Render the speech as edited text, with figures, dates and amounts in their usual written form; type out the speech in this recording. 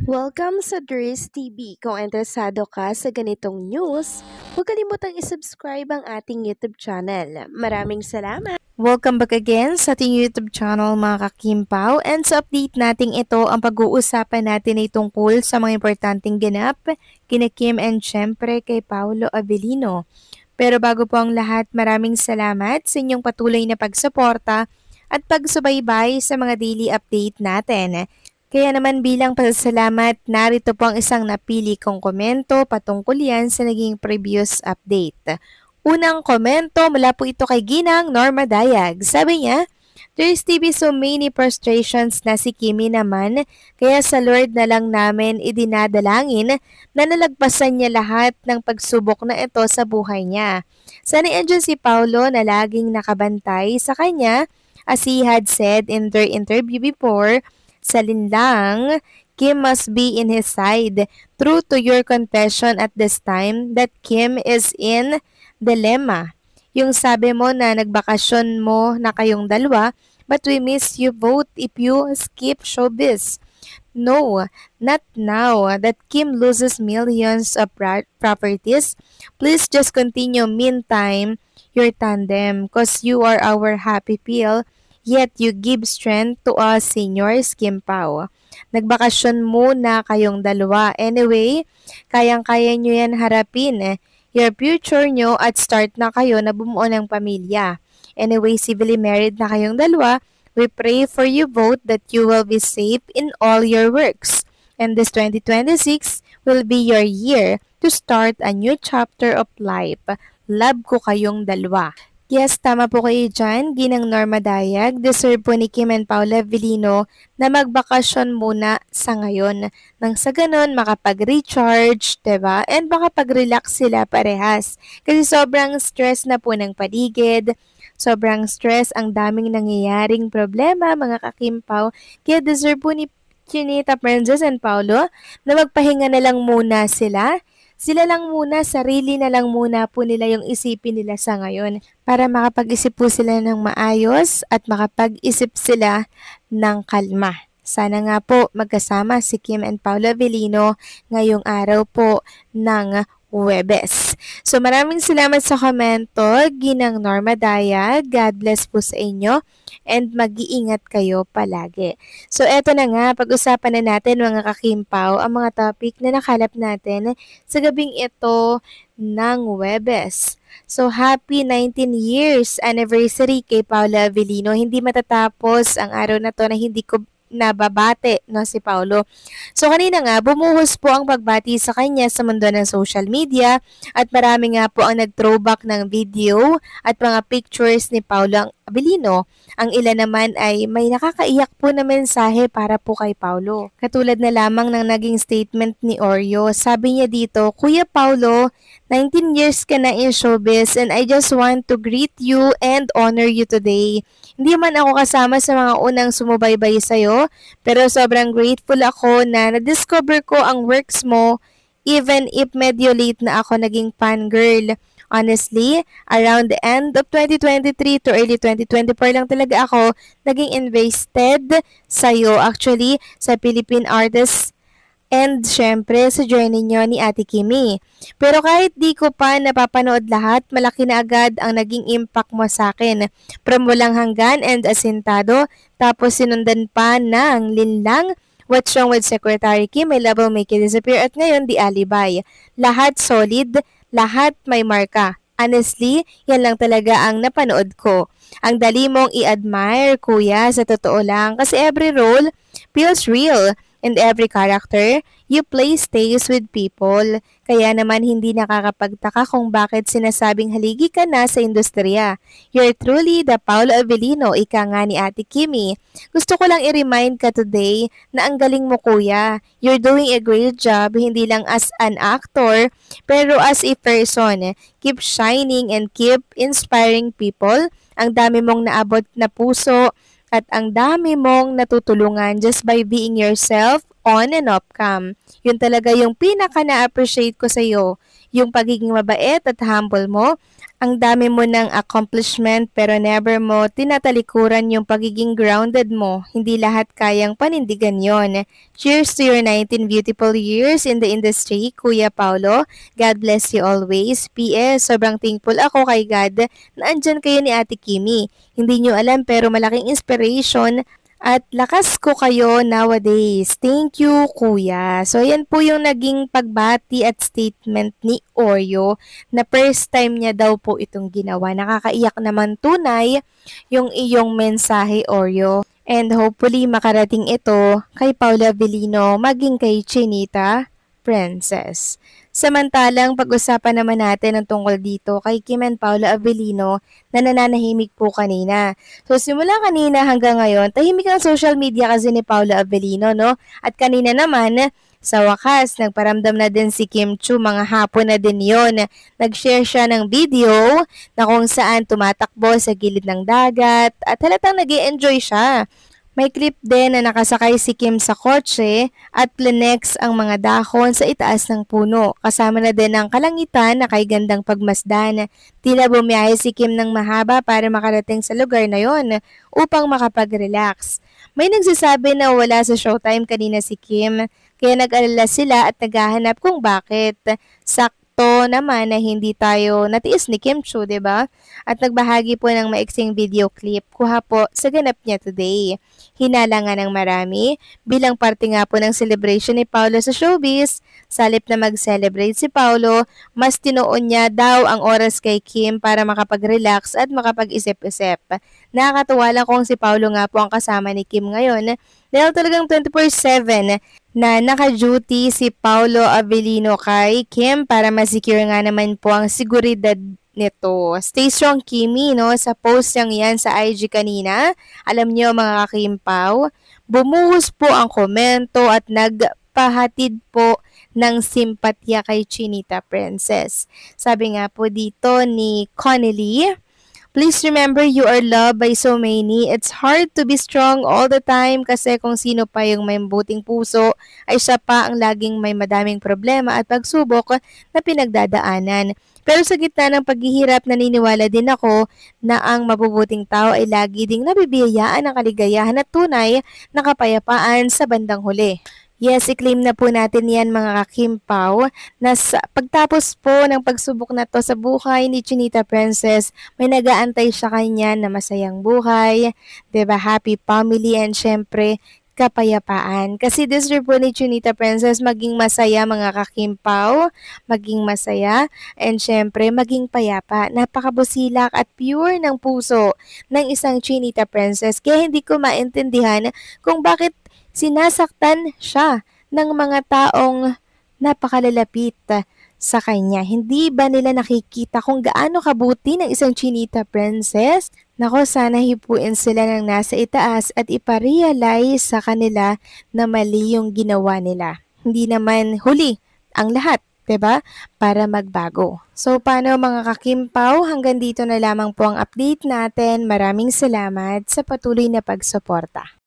Welcome sa Dries TV. Kung interesado ka sa ganitong news, huwag kalimutang isubscribe ang ating YouTube channel. Maraming salamat! Welcome back again sa ating YouTube channel mga kakimpaw, and sa update nating ito ang pag-uusapan natin ay tungkol sa mga importanteng ganap kina Kim and syempre kay Paolo Avellino. Pero bago po ang lahat, maraming salamat sa inyong patuloy na pagsuporta at pagsubaybay sa mga daily update natin. Kaya naman bilang pasasalamat, narito po ang isang napili kong komento patungkol yan sa naging previous update. Unang komento mula po ito kay Ginang Norma Dayag. Sabi niya, "There's TV so many frustrations na si Kimi naman, kaya sa Lord na lang namin idinadalangin na nalagpasan niya lahat ng pagsubok na ito sa buhay niya. Sana andyan si Paulo na laging nakabantay sa kanya, as he had said in their interview before, sa linlang, Kim must be in his side. True to your confession at this time that Kim is in dilemma. Yung sabi mo na nagbakasyon mo na kayong dalawa, but we miss you both if you skip showbiz. No, not now that Kim loses millions of properties. Please just continue meantime your tandem cause you are our happy pill. Yet you give strength to us seniors, Kim Pao. Nagbakasyon muna kayong dalawa. Anyway, kayang-kaya nyo yan harapin. Your future nyo at start na kayo na bumuo ng pamilya. Anyway, civilly married na kayong dalawa. We pray for you both that you will be safe in all your works. And this 2026 will be your year to start a new chapter of life. Love ko kayong dalawa." Yes, tama po kayo dyan, Ginang Norma Dayag. Deserve po ni Kim and Paolo Avellino na magbakasyon muna sa ngayon. Nang sa ganon, makapag-recharge, diba? And makapag-relax sila parehas. Kasi sobrang stress na po ng paligid, sobrang stress, ang daming nangyayaring problema, mga kakimpaw. Kaya deserve po ni Chinita Princess and Paolo na magpahinga na lang muna sila. Sila lang muna, sarili na lang muna po nila yung isipin nila sa ngayon para makapag-isip po sila ng maayos at makapag-isip sila ng kalma. Sana nga po magkasama si Kim and Paolo Avellino ngayong araw po ng Huwebes. So maraming salamat sa komento, Ginang Norma Daya. God bless po sa inyo and mag-iingat kayo palagi. So eto na nga, pag-usapan na natin mga kakimpaw ang mga topic na nakalap natin sa gabing ito ng Huwebes. So happy 19 years anniversary kay Paolo Avellino. Hindi matatapos ang araw na to na hindi ko nababate no si Paulo. So kanina nga bumuhos po ang pagbati sa kanya sa mundo ng social media at marami nga po ang nag-throwback ng video at mga pictures ni Paulo Avellino. Ang ilan naman ay may nakakaiyak po na mensahe para po kay Paulo. Katulad na lamang ng naging statement ni Oreo. Sabi niya dito, "Kuya Paulo, 19 years ka na in showbiz and I just want to greet you and honor you today. Hindi man ako kasama sa mga unang sumubaybay sa'yo, pero sobrang grateful ako na na-discover ko ang works mo even if medyo late na ako naging fangirl. Honestly, around the end of 2023 to early 2024 lang talaga ako naging invested sa'yo, actually sa Philippine artists and syempre sa journey nyo ni Ate Kimi. Pero kahit di ko pa napapanood lahat, malaki na agad ang naging impact mo sa akin. From walang hanggan and asintado, tapos sinundan pa ng linlang, What's Wrong with Secretary Kim, My Love Will Make You Disappear, at ngayon The Alibi. Lahat solid, lahat may marka. Honestly, yan lang talaga ang napanood ko. Ang dali mong i-admire, kuya, sa totoo lang, kasi every role feels real. And every character you play stays with people. Kaya naman hindi nakakapagtaka kung bakit sinasabing haligi ka na sa industriya. You're truly the Paolo Avellino, ika nga ni Ate Kimi. Gusto ko lang i-remind ka today na ang galing mo, kuya. You're doing a great job, hindi lang as an actor, pero as a person. Keep shining and keep inspiring people. Ang dami mong naabot na puso, at ang dami mong natutulungan just by being yourself on and off cam. Yun talaga yung pinaka na-appreciate ko sa iyo, yung pagiging mabait at humble mo Ang dami mo ng accomplishment pero never mo tinatalikuran yung pagiging grounded mo. Hindi lahat kayang panindigan yon. Cheers to your 19 beautiful years in the industry, Kuya Paulo. God bless you always. PS, sobrang thankful ako kay God na andyan kayo ni Ate Kimi. Hindi nyo alam pero malaking inspiration at lakas ko kayo nowadays. Thank you, Kuya. So, yan po yung naging pagbati at statement ni Oreo na first time niya daw po itong ginawa. Nakakaiyak naman tunay yung iyong mensahe, Oreo. And hopefully makarating ito kay Paula Avellino maging kay Chinita Princess. Samantalang pag-usapan naman natin ang tungkol dito kay Kim and Paula Avellino na nananahimik po kanina. So simula kanina hanggang ngayon, tahimik ang social media kasi ni Paula Avellino, no? At kanina naman, sa wakas, nagparamdam na din si Kim Chu, mga hapon na din yon. Nag-share siya ng video na kung saan tumatakbo sa gilid ng dagat at halatang nag-i-enjoy siya. May clip din na nakasakay si Kim sa kotse at plenex ang mga dahon sa itaas ng puno. Kasama na din ang kalangitan na kay gandang pagmasdan. Tila bumiyahe si Kim ng mahaba para makarating sa lugar na yon upang makapag-relax. May nagsasabi na wala sa showtime kanina si Kim, kaya nag-alala sila at naghahanap kung bakit. Sakto naman na hindi tayo natiis ni Kim Chu, 'di ba? At nagbahagi po ng maiksing video clip kuha po sa ganap niya today. Hinala nga ng marami bilang parte nga po ng celebration ni Paolo sa showbiz. Sa halip na mag-celebrate si Paolo, mas tinuon niya daw ang oras kay Kim para makapag-relax at makapag-isip-isip. Nakakatuwa lang kung si Paolo nga po ang kasama ni Kim ngayon dahil talagang 24/7 na naka-duty si Paolo Avellino kay Kim para ma-secure nga naman po ang seguridad nito. Stay strong, Kimi, no? Sa post niyang yan sa IG kanina, alam niyo mga kakimpaw, bumuhos po ang komento at nagpahatid po ng simpatya kay Chinita Princess. Sabi nga po dito ni Connelly, please remember you are loved by so many. It's hard to be strong all the time kasi kung sino pa yung may mabuting puso ay siya pa ang laging may madaming problema at pagsubok na pinagdadaanan. Pero sa gitna ng paghihirap, naniniwala din ako na ang mabubuting tao ay lagi ding nabibiyayaan ng kaligayahan at tunay na kapayapaan sa bandang huli. Yes, i-claim na po natin yan mga kakimpaw na pagtapos po ng pagsubok na to sa buhay ni Chinita Princess, may nag-aantay siya kanya na masayang buhay, 'di ba? Happy family and syempre kapayapaan. Kasi deserve po ni Chinita Princess maging masaya mga kakimpaw, maging masaya, and syempre maging payapa. Napakabusilak at pure ng puso ng isang Chinita Princess. Kaya hindi ko maintindihan kung bakit sinasaktan siya ng mga taong napakalalapit sa kanya. Hindi ba nila nakikita kung gaano kabuti ng isang Chinita Princess? Nako, sana hipuin sila ng nasa itaas at iparealize sa kanila na mali yung ginawa nila. Hindi naman huli ang lahat, 'di ba? Para magbago. So, paano mga kakimpaw? Hanggang dito na lamang po ang update natin. Maraming salamat sa patuloy na pagsuporta.